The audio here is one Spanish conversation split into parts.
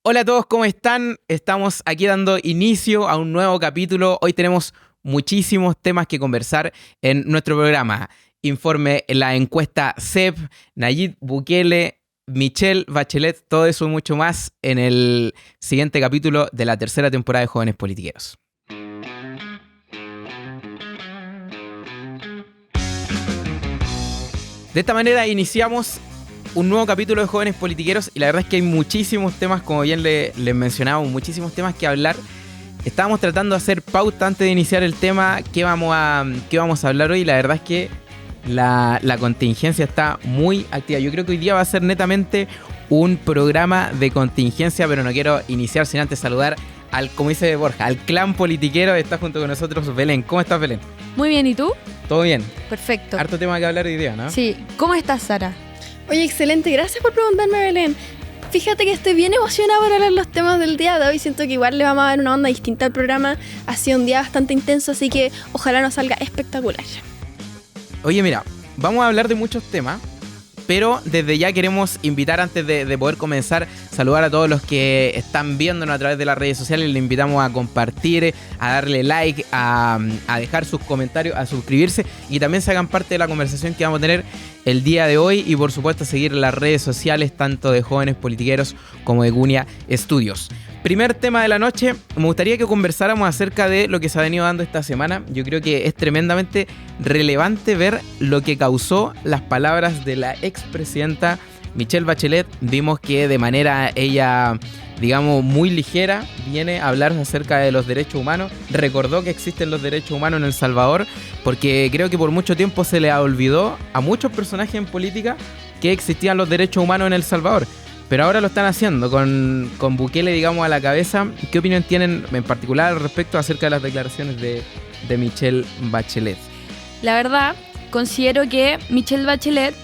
Hola a todos, ¿cómo están? Estamos aquí dando inicio a un nuevo capítulo. Hoy tenemos muchísimos temas que conversar en nuestro programa. Informe, la encuesta CEP, Nayib Bukele, Michelle Bachelet, todo eso y mucho más en el siguiente capítulo de la tercera temporada de Jóvenes Politiqueros. De esta manera iniciamos un nuevo capítulo de Jóvenes Politiqueros y la verdad es que hay muchísimos temas, como bien les mencionamos, muchísimos temas que hablar. Estábamos tratando de hacer pauta antes de iniciar el tema, qué vamos a hablar hoy. La verdad es que la contingencia está muy activa. Yo creo que hoy día va a ser netamente un programa de contingencia, pero no quiero iniciar sin antes saludar al, como dice Borja, al clan politiquero. Está junto con nosotros Belén. ¿Cómo estás, Belén? Muy bien, ¿y tú? ¿Todo bien? Perfecto. Harto tema que hablar hoy día, ¿no? Sí. ¿Cómo estás, Sara? Oye, excelente, gracias por preguntarme, Belén. Fíjate que estoy bien emocionada por hablar los temas del día de hoy. Siento que igual le vamos a dar una onda distinta al programa. Ha sido un día bastante intenso, así que ojalá nos salga espectacular. Oye, mira, vamos a hablar de muchos temas, pero desde ya queremos invitar, antes de poder comenzar, saludar a todos los que están viéndonos a través de las redes sociales. Les invitamos a compartir, a darle like, a dejar sus comentarios, a suscribirse y también se hagan parte de la conversación que vamos a tener el día de hoy, y por supuesto seguir las redes sociales tanto de Jóvenes Politiqueros como de Gunia Studios. Primer tema de la noche, me gustaría que conversáramos acerca de lo que se ha venido dando esta semana. Yo creo que es tremendamente relevante ver lo que causó las palabras de la expresidenta Michelle Bachelet. Vimos que de manera ella, digamos, muy ligera, viene a hablar acerca de los derechos humanos. Recordó que existen los derechos humanos en El Salvador, porque creo que por mucho tiempo se le olvidó a muchos personajes en política que existían los derechos humanos en El Salvador. Pero ahora lo están haciendo con Bukele, digamos, a la cabeza. ¿Qué opinión tienen en particular al respecto acerca de las declaraciones de Michelle Bachelet? La verdad, considero que Michelle Bachelet,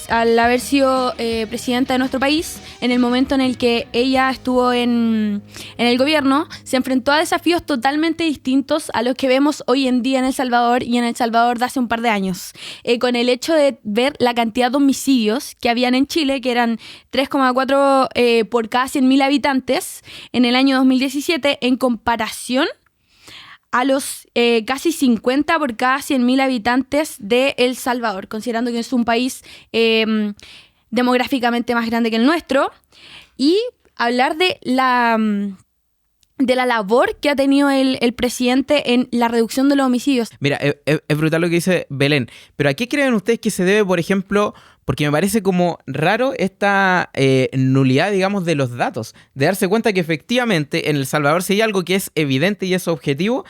al haber sido presidenta de nuestro país, en el momento en el que ella estuvo en el gobierno, se enfrentó a desafíos totalmente distintos a los que vemos hoy en día en El Salvador y en El Salvador de hace un par de años. Con el hecho de ver la cantidad de homicidios que habían en Chile, que eran 3,4 por cada 100.000 habitantes en el año 2017, en comparación a los casi 50 por cada 100.000 habitantes de El Salvador, considerando que es un país demográficamente más grande que el nuestro, y hablar de la labor que ha tenido el presidente en la reducción de los homicidios. Mira, es brutal lo que dice Belén, pero ¿a qué creen ustedes que se debe, por ejemplo? Porque me parece como raro esta nulidad, digamos, de los datos, de darse cuenta que efectivamente en El Salvador, si hay algo que es evidente y es objetivo,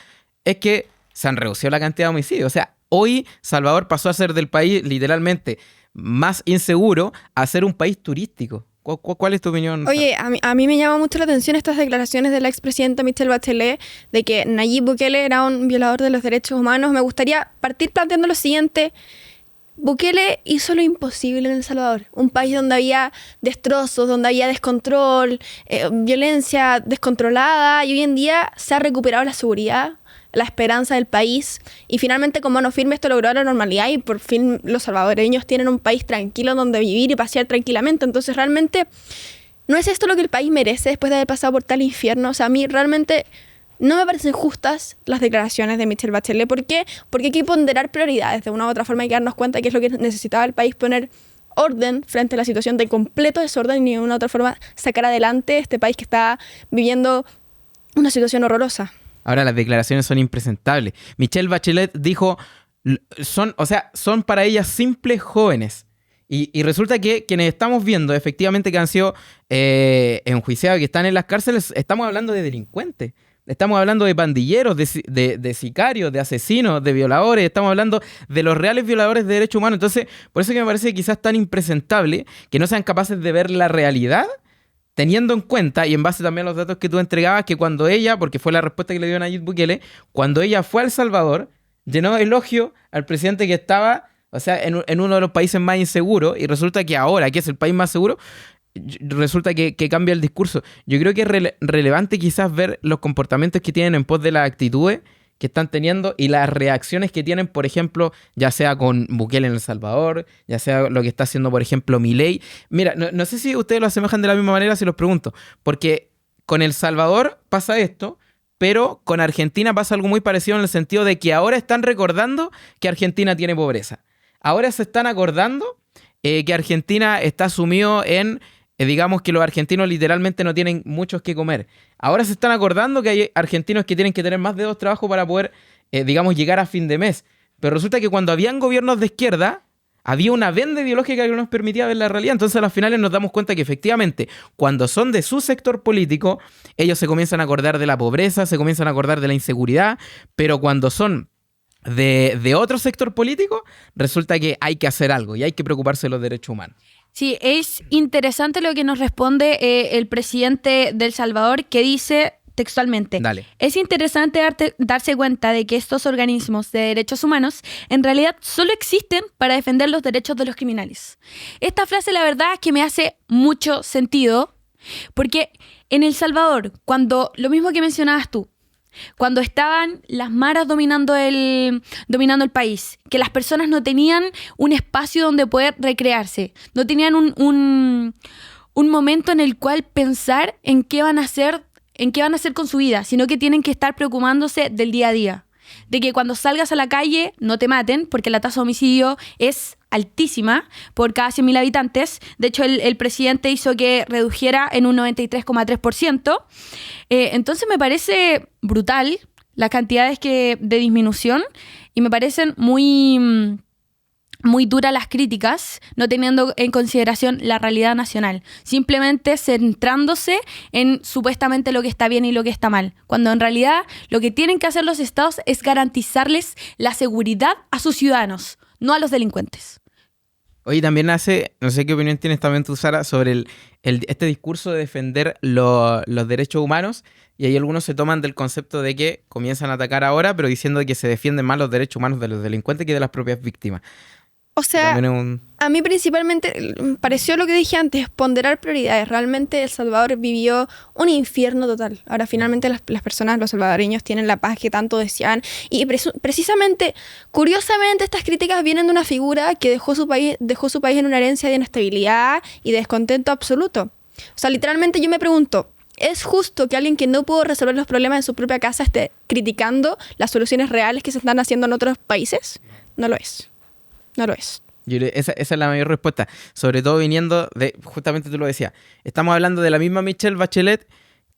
es que se han reducido la cantidad de homicidios. O sea, hoy Salvador pasó a ser del país literalmente más inseguro a ser un país turístico. ¿Cuál es tu opinión? Oye, a mí me llama mucho la atención estas declaraciones de la expresidenta Michelle Bachelet de que Nayib Bukele era un violador de los derechos humanos. Me gustaría partir planteando lo siguiente. Bukele hizo lo imposible en El Salvador, un país donde había destrozos, donde había descontrol, violencia descontrolada, y hoy en día se ha recuperado la seguridad, la esperanza del país, y finalmente con mano firme esto logró la normalidad y por fin los salvadoreños tienen un país tranquilo donde vivir y pasear tranquilamente. Entonces realmente no es esto lo que el país merece después de haber pasado por tal infierno. O sea, a mí realmente no me parecen justas las declaraciones de Michelle Bachelet. ¿Por qué? Porque hay que ponderar prioridades. De una u otra forma hay que darnos cuenta que es lo que necesitaba el país, poner orden frente a la situación de completo desorden y de una u otra forma sacar adelante este país que está viviendo una situación horrorosa. Ahora las declaraciones son impresentables. Michelle Bachelet dijo, son para ellas simples jóvenes. Y resulta que quienes estamos viendo efectivamente que han sido enjuiciados, que están en las cárceles, estamos hablando de delincuentes. Estamos hablando de pandilleros, de sicarios, de asesinos, de violadores. Estamos hablando de los reales violadores de derechos humanos. Entonces, por eso que me parece quizás tan impresentable que no sean capaces de ver la realidad, teniendo en cuenta, y en base también a los datos que tú entregabas, que cuando ella, porque fue la respuesta que le dio Nayib Bukele, cuando ella fue a El Salvador, llenó de elogio al presidente que estaba, o sea, en uno de los países más inseguros, y resulta que ahora, que es el país más seguro, resulta que cambia el discurso. Yo creo que es relevante quizás ver los comportamientos que tienen en pos de las actitudes que están teniendo y las reacciones que tienen, por ejemplo, ya sea con Bukele en El Salvador, ya sea lo que está haciendo, por ejemplo, Milei. Mira, no sé si ustedes lo asemejan de la misma manera si los pregunto, porque con El Salvador pasa esto, pero con Argentina pasa algo muy parecido en el sentido de que ahora están recordando que Argentina tiene pobreza. Ahora se están acordando que Argentina está sumido en, digamos que los argentinos literalmente no tienen muchos que comer. Ahora se están acordando que hay argentinos que tienen que tener más de 2 trabajos para poder, digamos, llegar a fin de mes. Pero resulta que cuando habían gobiernos de izquierda, había una venda ideológica que no nos permitía ver la realidad. Entonces a las finales nos damos cuenta que efectivamente, cuando son de su sector político, ellos se comienzan a acordar de la pobreza, se comienzan a acordar de la inseguridad, pero cuando son de otro sector político, resulta que hay que hacer algo y hay que preocuparse de los derechos humanos. Sí, es interesante lo que nos responde el presidente de El Salvador, que dice textualmente: Dale. Es interesante darse cuenta de que estos organismos de derechos humanos en realidad solo existen para defender los derechos de los criminales. Esta frase, la verdad, es que me hace mucho sentido, porque en El Salvador, cuando, lo mismo que mencionabas tú, cuando estaban las maras dominando el país, que las personas no tenían un espacio donde poder recrearse, no tenían un momento en el cual pensar en qué van a hacer con su vida, sino que tienen que estar preocupándose del día a día. De que cuando salgas a la calle no te maten, porque la tasa de homicidio es altísima por cada 100.000 habitantes. De hecho, el presidente hizo que redujera en un 93,3%. Entonces me parece brutal las cantidades de disminución, y me parecen muy duras las críticas, no teniendo en consideración la realidad nacional, simplemente centrándose en supuestamente lo que está bien y lo que está mal, cuando en realidad lo que tienen que hacer los estados es garantizarles la seguridad a sus ciudadanos, no a los delincuentes. Oye, también no sé qué opinión tienes también tú, Sara, sobre este discurso de defender los derechos humanos, y ahí algunos se toman del concepto de que comienzan a atacar ahora, pero diciendo que se defienden más los derechos humanos de los delincuentes que de las propias víctimas. O sea, a mí principalmente pareció lo que dije antes, ponderar prioridades. Realmente El Salvador vivió un infierno total. Ahora finalmente las personas, los salvadoreños, tienen la paz que tanto deseaban. Y precisamente, curiosamente, estas críticas vienen de una figura que dejó su país en una herencia de inestabilidad y de descontento absoluto. O sea, literalmente yo me pregunto, ¿es justo que alguien que no pudo resolver los problemas en su propia casa esté criticando las soluciones reales que se están haciendo en otros países? No lo es. No lo es. Esa es la mayor respuesta, sobre todo viniendo de, justamente tú lo decías, estamos hablando de la misma Michelle Bachelet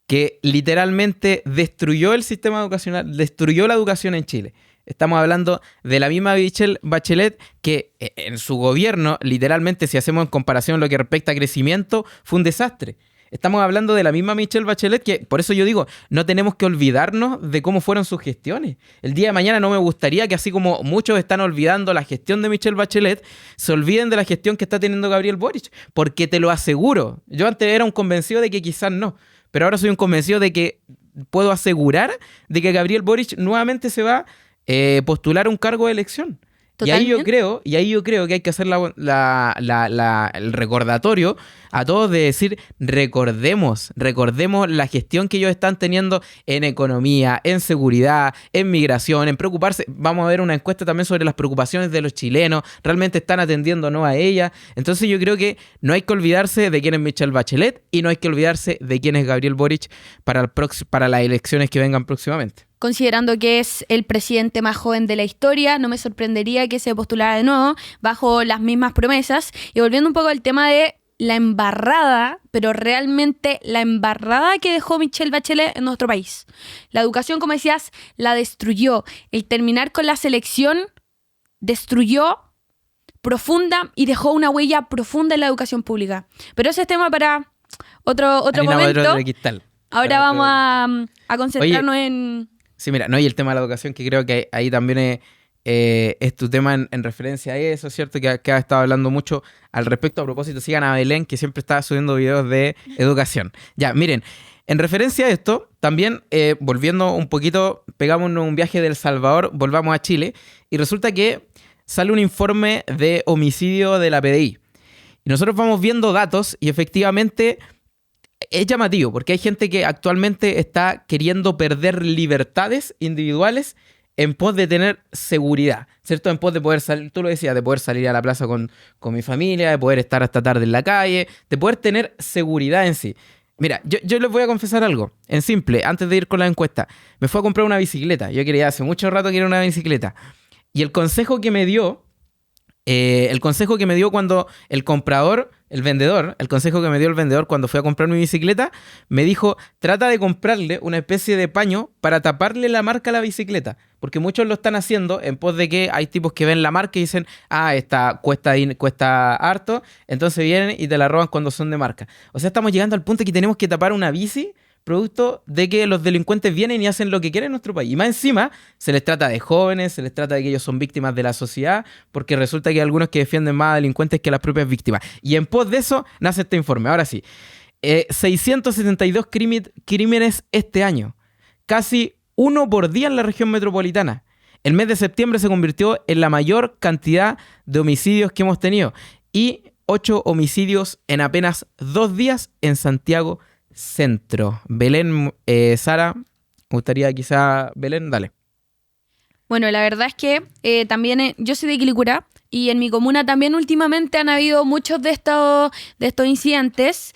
que literalmente destruyó el sistema educacional, destruyó la educación en Chile. Estamos hablando de la misma Michelle Bachelet que en su gobierno, literalmente, si hacemos en comparación lo que respecta a crecimiento, fue un desastre. Estamos hablando de la misma Michelle Bachelet que, por eso yo digo, no tenemos que olvidarnos de cómo fueron sus gestiones. El día de mañana no me gustaría que, así como muchos están olvidando la gestión de Michelle Bachelet, se olviden de la gestión que está teniendo Gabriel Boric. Porque te lo aseguro, yo antes era un convencido de que quizás no, pero ahora soy un convencido de que puedo asegurar de que Gabriel Boric nuevamente se va a postular a un cargo de elección. Y ahí yo creo que hay que hacer el recordatorio a todos de decir, recordemos la gestión que ellos están teniendo en economía, en seguridad, en migración, en preocuparse. Vamos a ver una encuesta también sobre las preocupaciones de los chilenos, realmente están atendiendo o no a ellas. Entonces yo creo que no hay que olvidarse de quién es Michelle Bachelet y no hay que olvidarse de quién es Gabriel Boric para las elecciones que vengan próximamente. Considerando que es el presidente más joven de la historia, no me sorprendería que se postulara de nuevo bajo las mismas promesas. Y volviendo un poco al tema de la embarrada, pero realmente la embarrada que dejó Michelle Bachelet en nuestro país. La educación, como decías, la destruyó. El terminar con la selección destruyó profunda y dejó una huella profunda en la educación pública. Pero ese es tema para otro momento. Ahora vamos a concentrarnos en... Sí, mira, no, y el tema de la educación, que creo que ahí también es tu tema en referencia a eso, ¿cierto? Que has estado hablando mucho al respecto. A propósito, sigan a Belén, que siempre está subiendo videos de educación. Ya, miren, en referencia a esto, también volviendo un poquito, pegámonos un viaje de El Salvador, volvamos a Chile, y resulta que sale un informe de homicidio de la PDI. Y nosotros vamos viendo datos y efectivamente... Es llamativo porque hay gente que actualmente está queriendo perder libertades individuales en pos de tener seguridad, ¿cierto? En pos de poder salir, tú lo decías, de poder salir a la plaza con mi familia, de poder estar hasta tarde en la calle, de poder tener seguridad en sí. Mira, yo les voy a confesar algo, en simple, antes de ir con la encuesta. Me fui a comprar una bicicleta. Yo quería hace mucho rato que era una bicicleta. Y el consejo que me dio cuando el comprador, el consejo que me dio el vendedor cuando fui a comprar mi bicicleta, me dijo, trata de comprarle una especie de paño para taparle la marca a la bicicleta. Porque muchos lo están haciendo en pos de que hay tipos que ven la marca y dicen, esta cuesta harto, entonces vienen y te la roban cuando son de marca. O sea, estamos llegando al punto de que tenemos que tapar una bici producto de que los delincuentes vienen y hacen lo que quieren en nuestro país. Y más encima, se les trata de jóvenes, se les trata de que ellos son víctimas de la sociedad, porque resulta que hay algunos que defienden más a delincuentes que las propias víctimas. Y en pos de eso, nace este informe. Ahora sí, 672 crímenes este año. Casi uno por día en la región metropolitana. El mes de septiembre se convirtió en la mayor cantidad de homicidios que hemos tenido. Y 8 homicidios en apenas 2 días en Santiago Centro. Belén, Sara, me gustaría quizá... Belén, dale. Bueno, la verdad es que también yo soy de Quilicura y en mi comuna también últimamente han habido muchos de estos incidentes,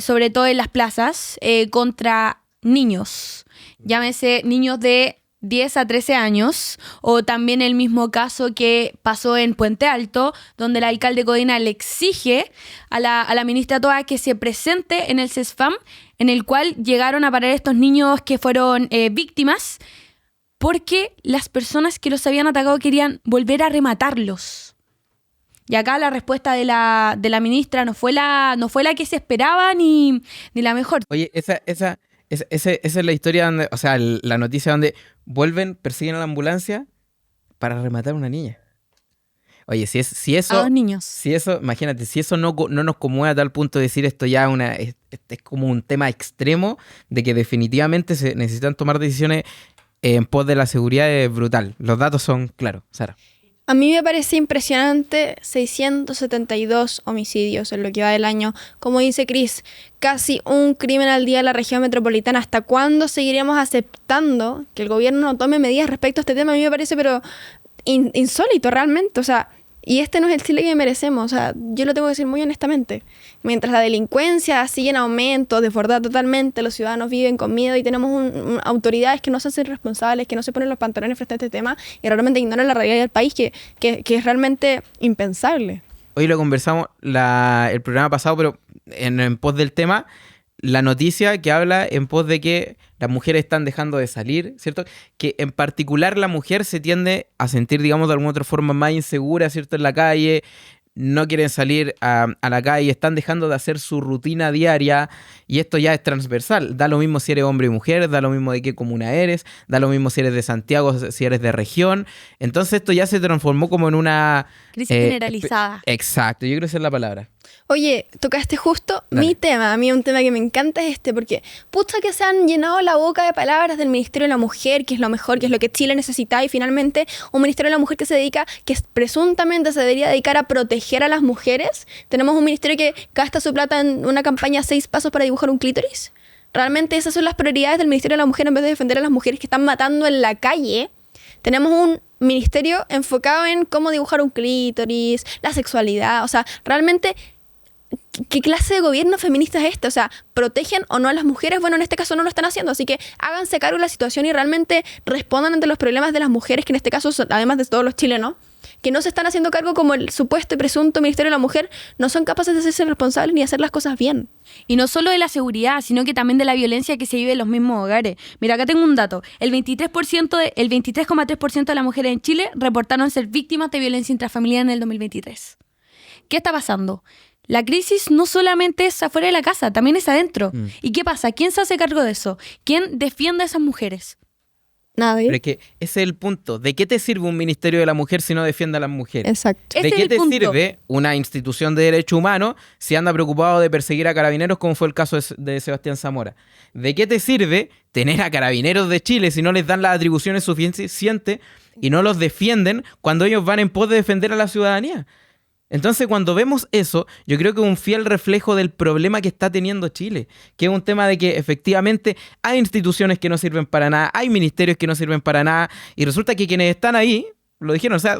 sobre todo en las plazas, contra niños. Llámese niños de 10 a 13 años, o también el mismo caso que pasó en Puente Alto, donde el alcalde Codina le exige a la ministra Toa que se presente en el CESFAM, en el cual llegaron a parar estos niños que fueron víctimas, porque las personas que los habían atacado querían volver a rematarlos. Y acá la respuesta de la ministra no fue la que se esperaba ni la mejor. Oye, esa es la historia donde, o sea, la noticia donde vuelven, persiguen a la ambulancia para rematar a una niña. Oye, si eso... A 2 niños. Si eso, imagínate, si eso no nos conmueve a tal punto de decir esto ya es como un tema extremo de que definitivamente se necesitan tomar decisiones en pos de la seguridad, es brutal. Los datos son claros. Sara. A mí me parece impresionante 672 homicidios en lo que va del año. Como dice Cris, casi un crimen al día en la región metropolitana. ¿Hasta cuándo seguiremos aceptando que el gobierno no tome medidas respecto a este tema? A mí me parece pero insólito realmente. O sea, y este no es el Chile que merecemos. O sea, yo lo tengo que decir muy honestamente. Mientras la delincuencia sigue en aumento, desbordada totalmente, los ciudadanos viven con miedo y tenemos autoridades que no se hacen responsables, que no se ponen los pantalones frente a este tema y realmente ignoran la realidad del país, que es realmente impensable. Hoy lo conversamos el programa pasado, pero en pos del tema, la noticia que habla en pos de que las mujeres están dejando de salir, ¿cierto? Que en particular la mujer se tiende a sentir, digamos, de alguna otra forma más insegura, ¿cierto? En la calle, no quieren salir a la calle, están dejando de hacer su rutina diaria y esto ya es transversal. Da lo mismo si eres hombre y mujer, da lo mismo de qué comuna eres, da lo mismo si eres de Santiago, si eres de región. Entonces esto ya se transformó como en una... crisis generalizada. Exacto, yo creo que esa es la palabra. Oye, tocaste justo Dale. mi tema. A mí un tema que me encanta es porque pucha que se han llenado la boca de palabras del Ministerio de la Mujer, que es lo mejor, que es lo que Chile necesita, y finalmente un Ministerio de la Mujer que presuntamente se debería dedicar a proteger a las mujeres. Tenemos un ministerio que gasta su plata en una campaña 6 pasos para dibujar un clítoris. Realmente esas son las prioridades del Ministerio de la Mujer en vez de defender a las mujeres que están matando en la calle. Tenemos un ministerio enfocado en cómo dibujar un clítoris, la sexualidad, o sea, realmente... ¿Qué clase de gobierno feminista es este? O sea, ¿protegen o no a las mujeres? Bueno, en este caso no lo están haciendo, así que háganse cargo de la situación y realmente respondan ante los problemas de las mujeres, que en este caso son, además de todos los chilenos, que no se están haciendo cargo como el supuesto y presunto Ministerio de la Mujer, no son capaces de hacerse responsables ni hacer las cosas bien. Y no solo de la seguridad, sino que también de la violencia que se vive en los mismos hogares. Mira, acá tengo un dato. El 23,3% de las mujeres en Chile reportaron ser víctimas de violencia intrafamiliar en el 2023. ¿Qué está pasando? La crisis no solamente es afuera de la casa, también es adentro. ¿Y qué pasa? ¿Quién se hace cargo de eso? ¿Quién defiende a esas mujeres? Nadie. Pero es que ese es el punto. ¿De qué te sirve un Ministerio de la Mujer si no defiende a las mujeres? Exacto. ¿De Ese qué es el te punto. sirve una institución de derechos humanos si anda preocupado de perseguir a carabineros, como fue el caso de Sebastián Zamora? ¿De qué te sirve tener a carabineros de Chile si no les dan las atribuciones suficientes y no los defienden cuando ellos van en pos de defender a la ciudadanía? Entonces, cuando vemos eso, yo creo que es un fiel reflejo del problema que está teniendo Chile, que es un tema de que efectivamente hay instituciones que no sirven para nada, hay ministerios que no sirven para nada, y resulta que quienes están ahí lo dijeron, o sea,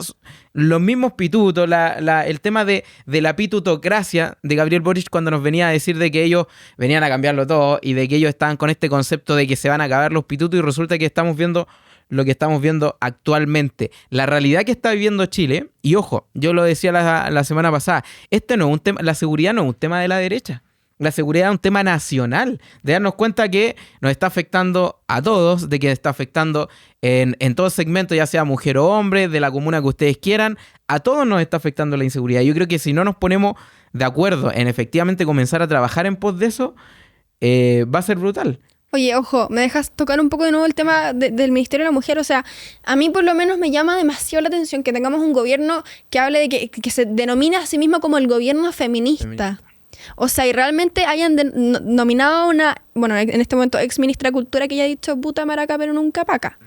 los mismos pitutos, el tema de la pitutocracia de Gabriel Boric cuando nos venía a decir de que ellos venían a cambiarlo todo y de que ellos estaban con este concepto de que se van a acabar los pitutos y resulta que estamos viendo lo que estamos viendo actualmente. La realidad que está viviendo Chile, y ojo, yo lo decía la semana pasada, no es un tema, la seguridad no es un tema de la derecha. La seguridad es un tema nacional, de darnos cuenta que nos está afectando a todos, de que está afectando en todo segmento, ya sea mujer o hombre, de la comuna que ustedes quieran, a todos nos está afectando la inseguridad. Yo creo que si no nos ponemos de acuerdo en efectivamente comenzar a trabajar en pos de eso, va a ser brutal. Oye, ojo, me dejas tocar un poco de nuevo el tema del Ministerio de la Mujer. O sea, a mí por lo menos me llama demasiado la atención que tengamos un gobierno que hable de que se denomina a sí mismo como el gobierno feminista. O sea, y realmente hayan nominado a una, bueno, en este momento ex ministra de Cultura que ya ha dicho puta maraca pero nunca paca.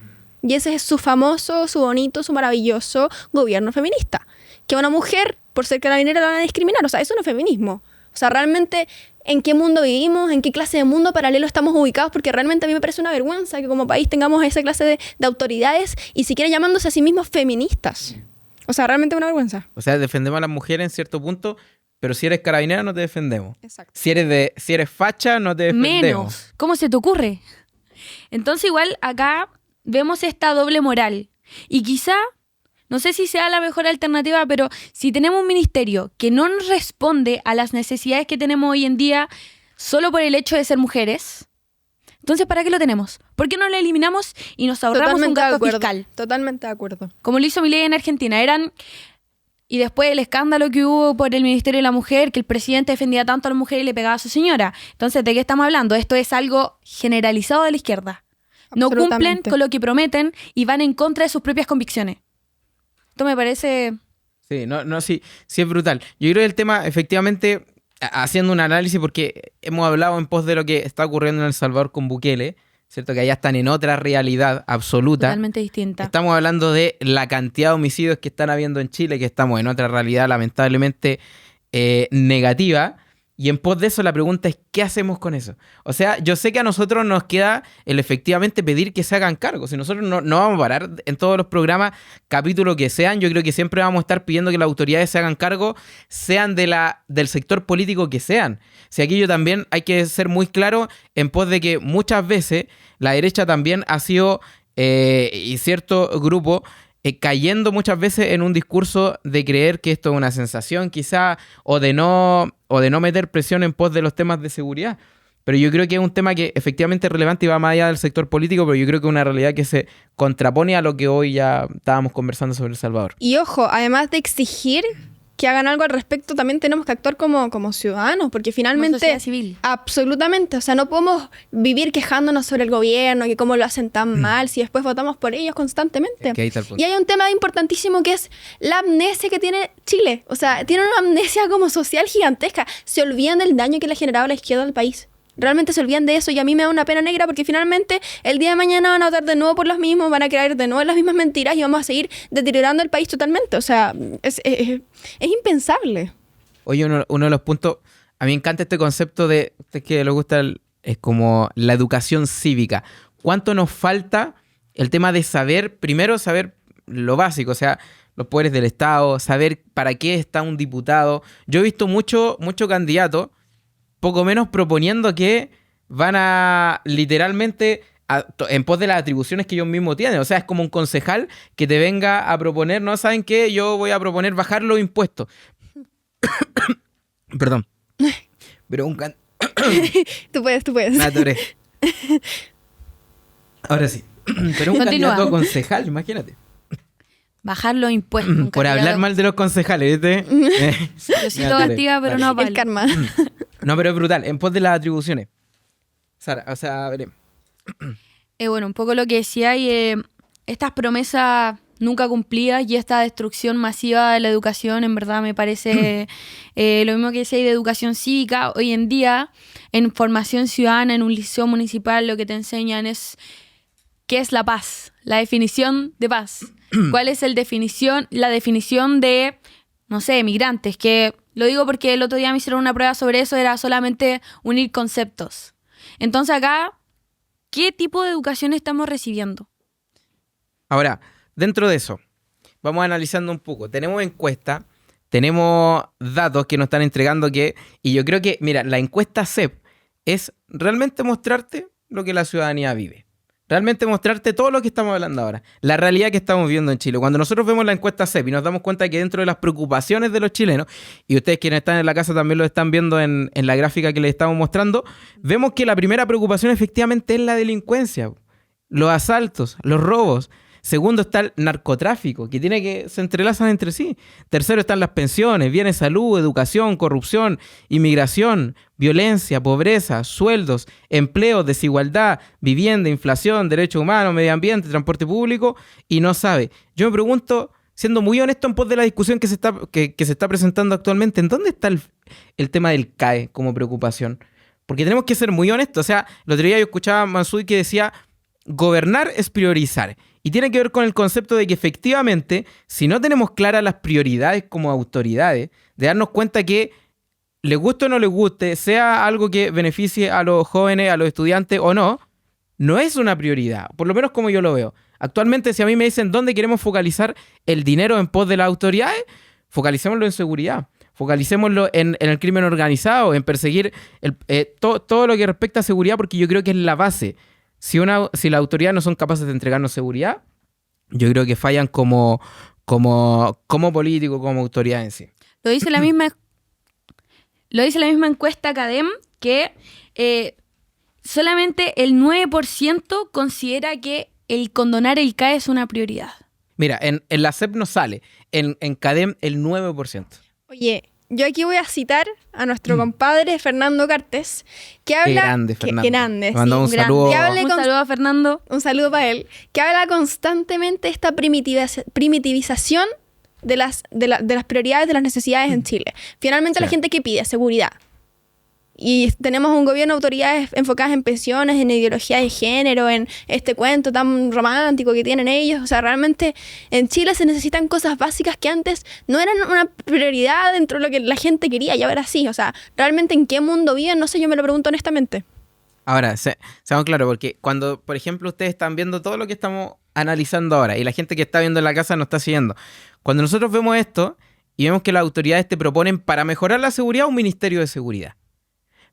Y ese es su famoso, su bonito, su maravilloso gobierno feminista. Que a una mujer, por ser carabinera, la van a discriminar. O sea, eso no es feminismo. O sea, realmente, ¿en qué mundo vivimos? ¿En qué clase de mundo paralelo estamos ubicados? Porque realmente a mí me parece una vergüenza que como país tengamos esa clase de autoridades y siquiera llamándose a sí mismos feministas. O sea, realmente una vergüenza. O sea, defendemos a las mujeres en cierto punto, pero si eres carabinera no te defendemos. Exacto. Si eres facha no te defendemos. Menos. ¿Cómo se te ocurre? Entonces igual acá vemos esta doble moral. Y quizá, no sé si sea la mejor alternativa, pero si tenemos un ministerio que no nos responde a las necesidades que tenemos hoy en día solo por el hecho de ser mujeres, entonces ¿para qué lo tenemos? ¿Por qué no lo eliminamos y nos ahorramos un gasto fiscal? Totalmente de acuerdo. Como lo hizo Milei en Argentina. Y después el escándalo que hubo por el Ministerio de la Mujer, que el presidente defendía tanto a la mujer y le pegaba a su señora. Entonces, ¿de qué estamos hablando? Esto es algo generalizado de la izquierda. No cumplen con lo que prometen y van en contra de sus propias convicciones. Esto me parece... Sí, sí es brutal. Yo creo que el tema, efectivamente, haciendo un análisis, porque hemos hablado en pos de lo que está ocurriendo en El Salvador con Bukele, ¿cierto? Que allá están en otra realidad absoluta. Totalmente distinta. Estamos hablando de la cantidad de homicidios que están habiendo en Chile, que estamos en otra realidad lamentablemente negativa. Y en pos de eso la pregunta es, ¿qué hacemos con eso? O sea, yo sé que a nosotros nos queda el efectivamente pedir que se hagan cargo. Si nosotros no vamos a parar en todos los programas, capítulos que sean, yo creo que siempre vamos a estar pidiendo que las autoridades se hagan cargo, sean del sector político que sean. Si aquí yo también hay que ser muy claro en pos de que muchas veces la derecha también ha sido, y cierto grupo, cayendo muchas veces en un discurso de creer que esto es una sensación quizá, o de no meter presión en pos de los temas de seguridad. Pero yo creo que es un tema que efectivamente es relevante y va más allá del sector político, pero yo creo que es una realidad que se contrapone a lo que hoy ya estábamos conversando sobre El Salvador. Y ojo, además de exigir que hagan algo al respecto, también tenemos que actuar como ciudadanos, porque finalmente... Como sociedad civil. Absolutamente, o sea, no podemos vivir quejándonos sobre el gobierno, que cómo lo hacen tan mal, si después votamos por ellos constantemente. Y hay un tema importantísimo que es la amnesia que tiene Chile. O sea, tiene una amnesia como social gigantesca. Se olvidan del daño que le ha generado la izquierda al país. Realmente se olvidan de eso y a mí me da una pena negra porque finalmente el día de mañana van a votar de nuevo por los mismos, van a creer de nuevo las mismas mentiras y vamos a seguir deteriorando el país totalmente. O sea, es impensable. Oye, uno de los puntos, a mí me encanta este concepto de, es que le gusta, es como la educación cívica. ¿Cuánto nos falta el tema de primero saber lo básico, o sea, los poderes del Estado, saber para qué está un diputado? Yo he visto mucho candidato poco menos proponiendo que van a literalmente en pos de las atribuciones que ellos mismos tienen. O sea, es como un concejal que te venga a proponer, ¿no? ¿Saben qué? Yo voy a proponer bajar los impuestos. Perdón. Pero Tú puedes. Me atoré. Ahora sí. Pero un candidato concejal, imagínate. Bajar los impuestos. Por hablar mal de los concejales, ¿viste? Yo sí lo castiga, pero no vale. El karma. No, pero es brutal. En pos de las atribuciones. Sara, o sea, veremos. Bueno, un poco lo que decía y estas promesas nunca cumplidas y esta destrucción masiva de la educación, en verdad me parece lo mismo que decía de educación cívica. Hoy en día, en formación ciudadana, en un liceo municipal, lo que te enseñan es qué es la paz, la definición de paz. ¿Cuál es la definición de, no sé, migrantes? Que lo digo porque el otro día me hicieron una prueba sobre eso, era solamente unir conceptos. Entonces acá, ¿qué tipo de educación estamos recibiendo? Ahora, dentro de eso, vamos analizando un poco. Tenemos encuesta, tenemos datos que nos están entregando y yo creo que, mira, la encuesta CEP es realmente mostrarte lo que la ciudadanía vive. Realmente mostrarte todo lo que estamos hablando ahora. La realidad que estamos viendo en Chile. Cuando nosotros vemos la encuesta CEP y nos damos cuenta de que dentro de las preocupaciones de los chilenos, y ustedes quienes están en la casa también lo están viendo en la gráfica que les estamos mostrando, vemos que la primera preocupación efectivamente es la delincuencia. Los asaltos, los robos. Segundo está el narcotráfico, que se entrelazan entre sí. Tercero están las pensiones, bienes, salud, educación, corrupción, inmigración, violencia, pobreza, sueldos, empleo, desigualdad, vivienda, inflación, derechos humanos, medio ambiente, transporte público, y no sabe. Yo me pregunto, siendo muy honesto en pos de la discusión que se está presentando actualmente, ¿en dónde está el tema del CAE como preocupación? Porque tenemos que ser muy honestos. O sea, el otro día yo escuchaba a Mansui que decía, gobernar es priorizar. Y tiene que ver con el concepto de que efectivamente, si no tenemos claras las prioridades como autoridades, de darnos cuenta que les guste o no les guste, sea algo que beneficie a los jóvenes, a los estudiantes o no, no es una prioridad, por lo menos como yo lo veo. Actualmente, si a mí me dicen dónde queremos focalizar el dinero en pos de las autoridades, focalicémoslo en seguridad. Focalicémoslo en el crimen organizado, en perseguir todo lo que respecta a seguridad, porque yo creo que es la base. Si las autoridades no son capaces de entregarnos seguridad, yo creo que fallan como político, como autoridad en sí. Lo dice la misma encuesta CADEM que solamente el 9% considera que el condonar el CAE es una prioridad. Mira, en la CEP no sale, en CADEM el 9%. Oye, yo aquí voy a citar a nuestro compadre Fernando Cartes, que habla... Qué grande, Fernando. Qué grande, Le mandamos sí, un saludo. Un saludo a Fernando. Un saludo para él, que habla constantemente de esta primitivización de las prioridades, de las necesidades en Chile. Finalmente, la gente que pide seguridad. Y tenemos un gobierno de autoridades enfocadas en pensiones, en ideología de género, en este cuento tan romántico que tienen ellos. O sea, realmente en Chile se necesitan cosas básicas que antes no eran una prioridad dentro de lo que la gente quería, y ahora sí. O sea, realmente en qué mundo viven, no sé, yo me lo pregunto honestamente. Ahora, seamos claros, porque cuando, por ejemplo, ustedes están viendo todo lo que estamos analizando ahora y la gente que está viendo en la casa nos está siguiendo, cuando nosotros vemos esto y vemos que las autoridades te proponen para mejorar la seguridad un ministerio de seguridad,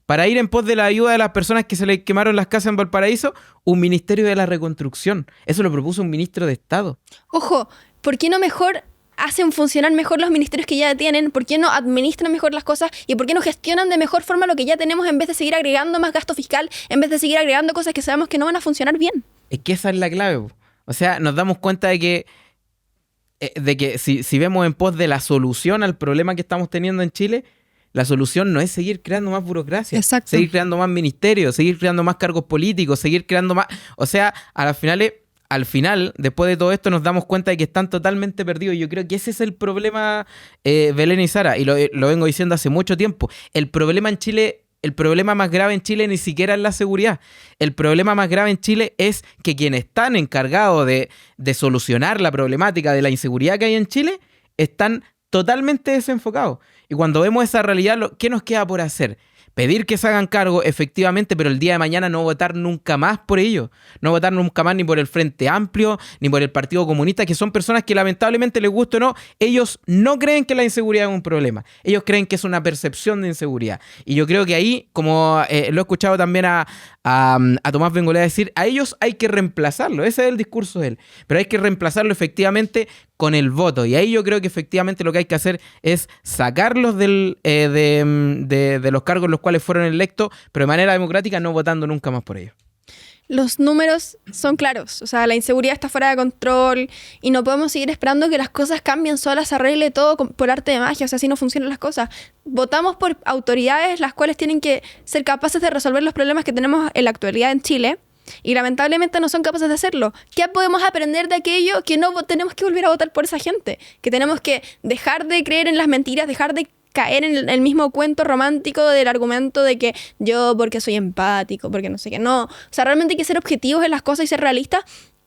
para ir en pos de la ayuda de las personas que se les quemaron las casas en Valparaíso, un ministerio de la reconstrucción. Eso lo propuso un ministro de Estado. Ojo, ¿por qué no mejor hacen funcionar mejor los ministerios que ya tienen? ¿Por qué no administran mejor las cosas? ¿Y por qué no gestionan de mejor forma lo que ya tenemos en vez de seguir agregando más gasto fiscal, en vez de seguir agregando cosas que sabemos que no van a funcionar bien? Es que esa es la clave. O sea, nos damos cuenta de que si vemos en pos de la solución al problema que estamos teniendo en Chile, la solución no es seguir creando más burocracia, Exacto. Seguir creando más ministerios, seguir creando más cargos políticos, seguir creando más... O sea, al final, después de todo esto, nos damos cuenta de que están totalmente perdidos. Y yo creo que ese es el problema, Belén y Sara, y lo vengo diciendo hace mucho tiempo. El problema en Chile, el problema más grave en Chile ni siquiera es la seguridad. El problema más grave en Chile es que quienes están encargados de solucionar la problemática de la inseguridad que hay en Chile están totalmente desenfocados. Y cuando vemos esa realidad, ¿qué nos queda por hacer? Pedir que se hagan cargo, efectivamente, pero el día de mañana no votar nunca más por ellos. No votar nunca más ni por el Frente Amplio, ni por el Partido Comunista, que son personas que lamentablemente, les guste o no, ellos no creen que la inseguridad es un problema. Ellos creen que es una percepción de inseguridad. Y yo creo que ahí, como lo he escuchado también a Tomás Bengolea decir, a ellos hay que reemplazarlo. Ese es el discurso de él. Pero hay que reemplazarlo efectivamente con el voto. Y ahí yo creo que efectivamente lo que hay que hacer es sacarlos de los cargos en los cuales fueron electos, pero de manera democrática, no votando nunca más por ellos. Los números son claros, o sea, la inseguridad está fuera de control y no podemos seguir esperando que las cosas cambien solas, se arregle todo por arte de magia, o sea, así no funcionan las cosas. Votamos por autoridades las cuales tienen que ser capaces de resolver los problemas que tenemos en la actualidad en Chile, y lamentablemente no son capaces de hacerlo. ¿Qué podemos aprender de aquello? Que no tenemos que volver a votar por esa gente, que tenemos que dejar de creer en las mentiras, dejar de caer en el mismo cuento romántico del argumento de que yo porque soy empático, porque no sé qué. No, o sea, realmente hay que ser objetivos en las cosas y ser realistas,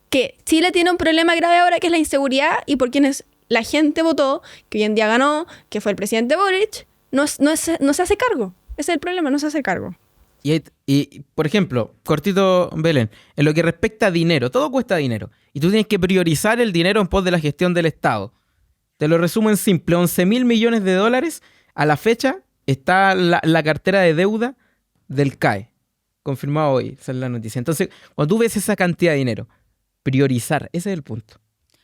que Chile tiene un problema grave ahora, que es la inseguridad, y por quienes la gente votó, que hoy en día ganó, que fue el presidente Boric, no se hace cargo. Ese es el problema, no se hace cargo. Por ejemplo, cortito Belén, en lo que respecta a dinero, todo cuesta dinero. Y tú tienes que priorizar el dinero en pos de la gestión del Estado. Te lo resumo en simple, 11.000 millones de dólares a la fecha está la cartera de deuda del CAE. Confirmado hoy, esa es la noticia. Entonces, cuando tú ves esa cantidad de dinero, priorizar, ese es el punto.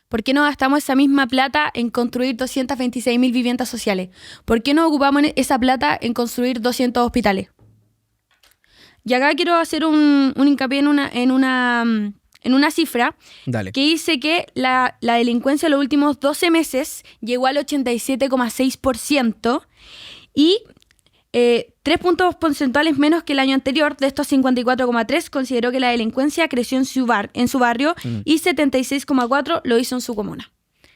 ¿Por qué no gastamos esa misma plata en construir 226.000 viviendas sociales? ¿Por qué no ocupamos esa plata en construir 200 hospitales? Y acá quiero hacer un hincapié en una cifra. Dale. Que dice que la delincuencia en los últimos 12 meses llegó al 87,6% y 3 puntos porcentuales menos que el año anterior. De estos 54,3 consideró que la delincuencia creció en su barrio y 76,4 lo hizo en su comuna.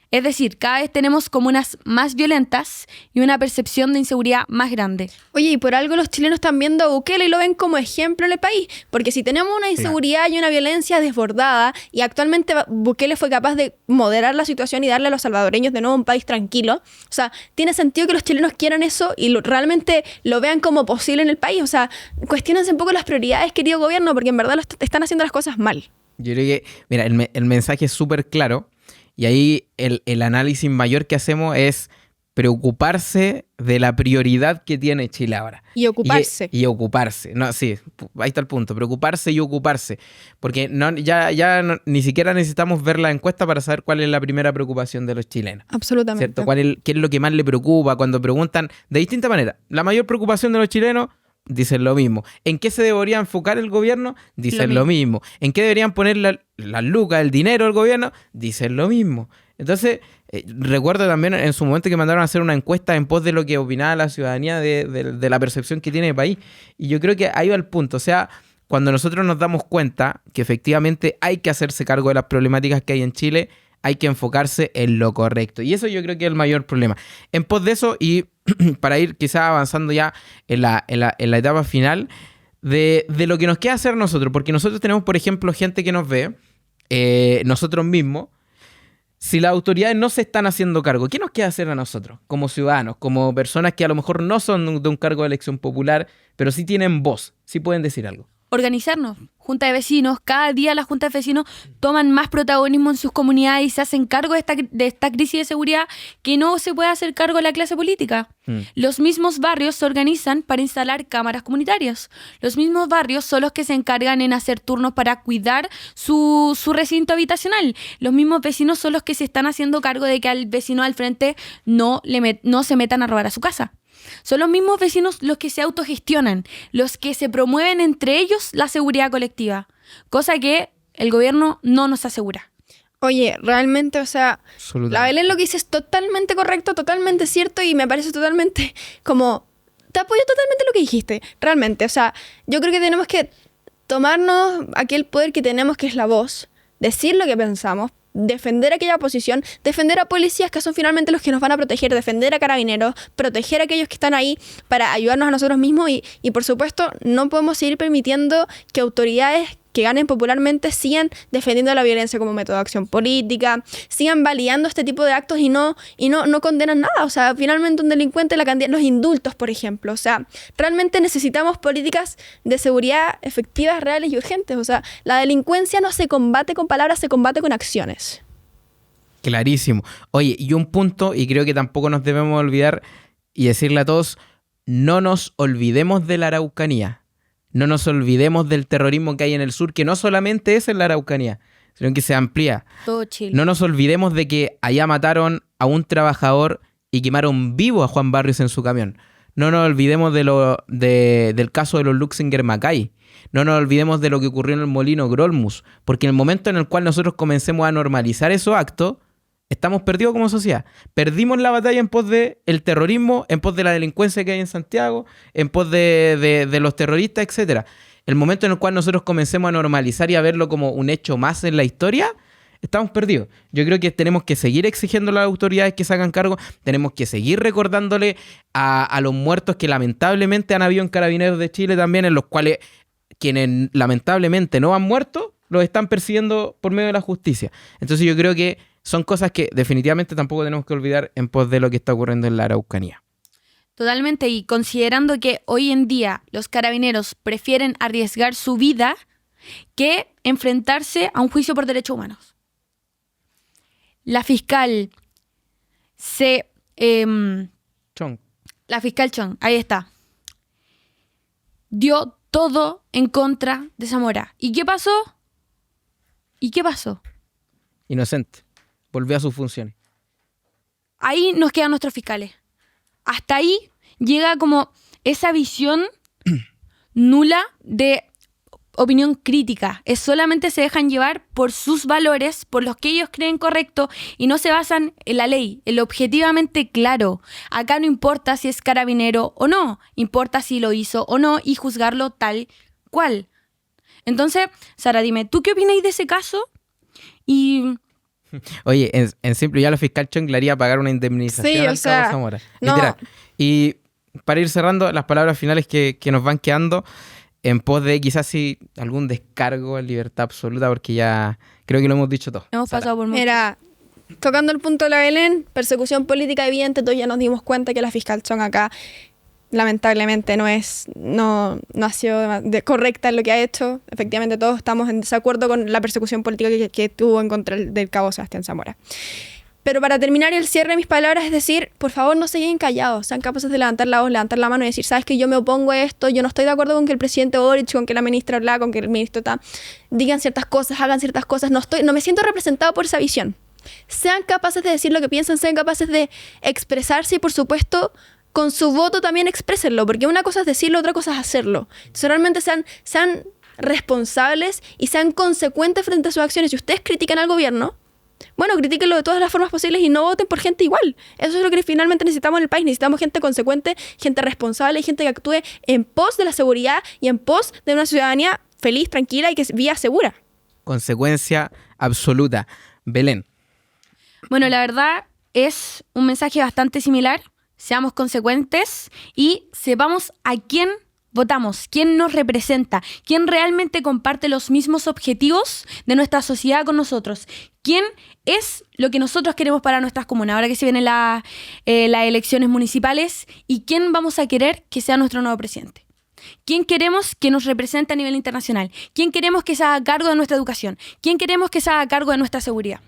Es decir, cada vez tenemos comunas más violentas y una percepción de inseguridad más grande. Oye, y por algo los chilenos están viendo a Bukele y lo ven como ejemplo en el país. Porque si tenemos una inseguridad y una violencia desbordada, y actualmente Bukele fue capaz de moderar la situación y darle a los salvadoreños de nuevo un país tranquilo, o sea, tiene sentido que los chilenos quieran eso y realmente lo vean como posible en el país. O sea, cuestionense un poco las prioridades, querido gobierno, porque en verdad están haciendo las cosas mal. Yo creo que, mira, el mensaje es súper claro. Y ahí el análisis mayor que hacemos es preocuparse de la prioridad que tiene Chile ahora. Y ocuparse. Y ocuparse. No, sí, ahí está el punto. Preocuparse y ocuparse. Porque ni siquiera necesitamos ver la encuesta para saber cuál es la primera preocupación de los chilenos. Absolutamente. ¿Cierto? ¿Qué es lo que más le preocupa? Cuando preguntan de distinta manera. La mayor preocupación de los chilenos, dicen lo mismo. ¿En qué se debería enfocar el gobierno? Dicen lo mismo. ¿En qué deberían poner las lucas, el dinero del gobierno? Dicen lo mismo. Entonces, recuerdo también en su momento que mandaron a hacer una encuesta en pos de lo que opinaba la ciudadanía de la percepción que tiene el país. Y yo creo que ahí va el punto. O sea, cuando nosotros nos damos cuenta que efectivamente hay que hacerse cargo de las problemáticas que hay en Chile, hay que enfocarse en lo correcto. Y eso yo creo que es el mayor problema. En pos de eso, y para ir quizás avanzando ya en la etapa final de lo que nos queda hacer nosotros, porque nosotros tenemos, por ejemplo, gente que nos ve, nosotros mismos. Si las autoridades no se están haciendo cargo, ¿qué nos queda hacer a nosotros como ciudadanos, como personas que a lo mejor no son de un cargo de elección popular, pero sí tienen voz, sí pueden decir algo? Organizarnos, junta de vecinos, cada día las juntas de vecinos toman más protagonismo en sus comunidades y se hacen cargo de esta crisis de seguridad que no se puede hacer cargo la clase política. Los mismos barrios se organizan para instalar cámaras comunitarias. Los mismos barrios son los que se encargan en hacer turnos para cuidar su recinto habitacional. Los mismos vecinos son los que se están haciendo cargo de que al vecino al frente no se metan a robar a su casa. Son los mismos vecinos los que se autogestionan, los que se promueven entre ellos la seguridad colectiva, cosa que el gobierno no nos asegura. Oye, realmente, o sea, la Belén lo que dice es totalmente correcto, totalmente cierto y me parece totalmente como... Te apoyo totalmente lo que dijiste, realmente. O sea, yo creo que tenemos que tomarnos aquel poder que tenemos, que es la voz, decir lo que pensamos, defender aquella posición, defender a policías que son finalmente los que nos van a proteger, defender a carabineros, proteger a aquellos que están ahí para ayudarnos a nosotros mismos y por supuesto no podemos seguir permitiendo que autoridades que ganen popularmente sigan defendiendo la violencia como método de acción política, sigan validando este tipo de actos y no condenan nada. O sea, finalmente un delincuente, los indultos, por ejemplo. O sea, realmente necesitamos políticas de seguridad efectivas, reales y urgentes. O sea, la delincuencia no se combate con palabras, se combate con acciones. Clarísimo. Oye, y un punto, y creo que tampoco nos debemos olvidar, y decirle a todos, no nos olvidemos de la Araucanía. No nos olvidemos del terrorismo que hay en el sur, que no solamente es en la Araucanía, sino que se amplía. Todo Chile. No nos olvidemos de que allá mataron a un trabajador y quemaron vivo a Juan Barrios en su camión. No nos olvidemos del caso de los Luxinger Macay. No nos olvidemos de lo que ocurrió en el Molino Grolmus, porque en el momento en el cual nosotros comencemos a normalizar esos actos, estamos perdidos como sociedad. Perdimos la batalla en pos del terrorismo, en pos de la delincuencia que hay en Santiago, en pos de los terroristas, etc. El momento en el cual nosotros comencemos a normalizar y a verlo como un hecho más en la historia, estamos perdidos. Yo creo que tenemos que seguir exigiendo a las autoridades que se hagan cargo, tenemos que seguir recordándole a los muertos que lamentablemente han habido en Carabineros de Chile también, en los cuales quienes lamentablemente no han muerto, los están persiguiendo por medio de la justicia. Entonces yo creo que son cosas que definitivamente tampoco tenemos que olvidar en pos de lo que está ocurriendo en la Araucanía. Totalmente, y considerando que hoy en día los carabineros prefieren arriesgar su vida que enfrentarse a un juicio por derechos humanos. La fiscal Chong. La fiscal Chong, ahí está, dio todo en contra de Zamora. ¿Y qué pasó? Inocente. Volvió a sus funciones. Ahí nos quedan nuestros fiscales. Hasta ahí llega como esa visión nula de opinión crítica. Es solamente se dejan llevar por sus valores, por los que ellos creen correcto y no se basan en la ley, en lo objetivamente claro. Acá no importa si es carabinero o no, importa si lo hizo o no y juzgarlo tal cual. Entonces, Sara, dime, ¿tú qué opináis de ese caso? Y... Oye, en simple, ya la fiscal Chong le haría pagar una indemnización Sí, o al sea, cabo Zamora. no. Literal. Y para ir cerrando, las palabras finales que nos van quedando en pos de quizás sí algún descargo en libertad absoluta, porque ya creo que lo hemos dicho todo. hemos Sara. pasado por mucho. Mira, tocando el punto de la Belén, persecución política evidente, todos ya nos dimos cuenta que la fiscal Chong acá lamentablemente no ha sido correcta en lo que ha hecho. Efectivamente todos estamos en desacuerdo con la persecución política que tuvo en contra del cabo Sebastián Zamora. Pero para terminar el cierre de mis palabras, es decir, por favor no se queden callados, sean capaces de levantar la voz, levantar la mano y decir, sabes que yo me opongo a esto, yo no estoy de acuerdo con que el presidente Boric, con que la ministra Bla, con que el ministro Ta, digan ciertas cosas, hagan ciertas cosas, no me siento representado por esa visión. Sean capaces de decir lo que piensan, sean capaces de expresarse y por supuesto con su voto también exprésenlo, porque una cosa es decirlo, otra cosa es hacerlo. Entonces realmente sean responsables y sean consecuentes frente a sus acciones. Si ustedes critican al gobierno, bueno, critíquenlo de todas las formas posibles y no voten por gente igual. Eso es lo que finalmente necesitamos en el país. Necesitamos gente consecuente, gente responsable y gente que actúe en pos de la seguridad y en pos de una ciudadanía feliz, tranquila y que vía segura. Consecuencia absoluta. Belén. Bueno, la verdad es un mensaje bastante similar. Seamos consecuentes y sepamos a quién votamos, quién nos representa, quién realmente comparte los mismos objetivos de nuestra sociedad con nosotros, quién es lo que nosotros queremos para nuestras comunas, ahora que se vienen las elecciones municipales, y quién vamos a querer que sea nuestro nuevo presidente. ¿Quién queremos que nos represente a nivel internacional? ¿Quién queremos que se haga cargo de nuestra educación? ¿Quién queremos que se haga cargo de nuestra seguridad?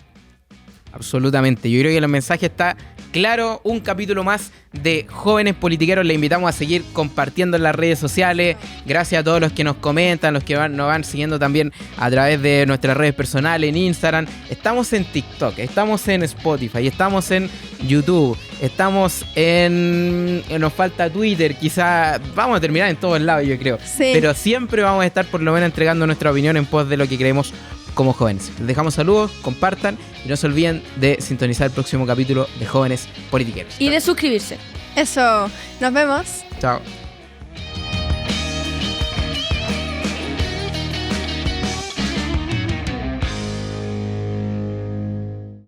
Absolutamente. Yo creo que el mensaje está claro. Un capítulo más de Jóvenes Politiqueros. Le invitamos a seguir compartiendo en las redes sociales. Gracias a todos los que nos comentan, los que nos van siguiendo también a través de nuestras redes personales, en Instagram. Estamos en TikTok, estamos en Spotify, estamos en YouTube, estamos nos falta Twitter. Quizá vamos a terminar en todos lados, yo creo. Sí. Pero siempre vamos a estar por lo menos entregando nuestra opinión en pos de lo que creemos como jóvenes. Les dejamos saludos, compartan y no se olviden de sintonizar el próximo capítulo de Jóvenes Politiqueros. Y de suscribirse. Eso, nos vemos. Chao.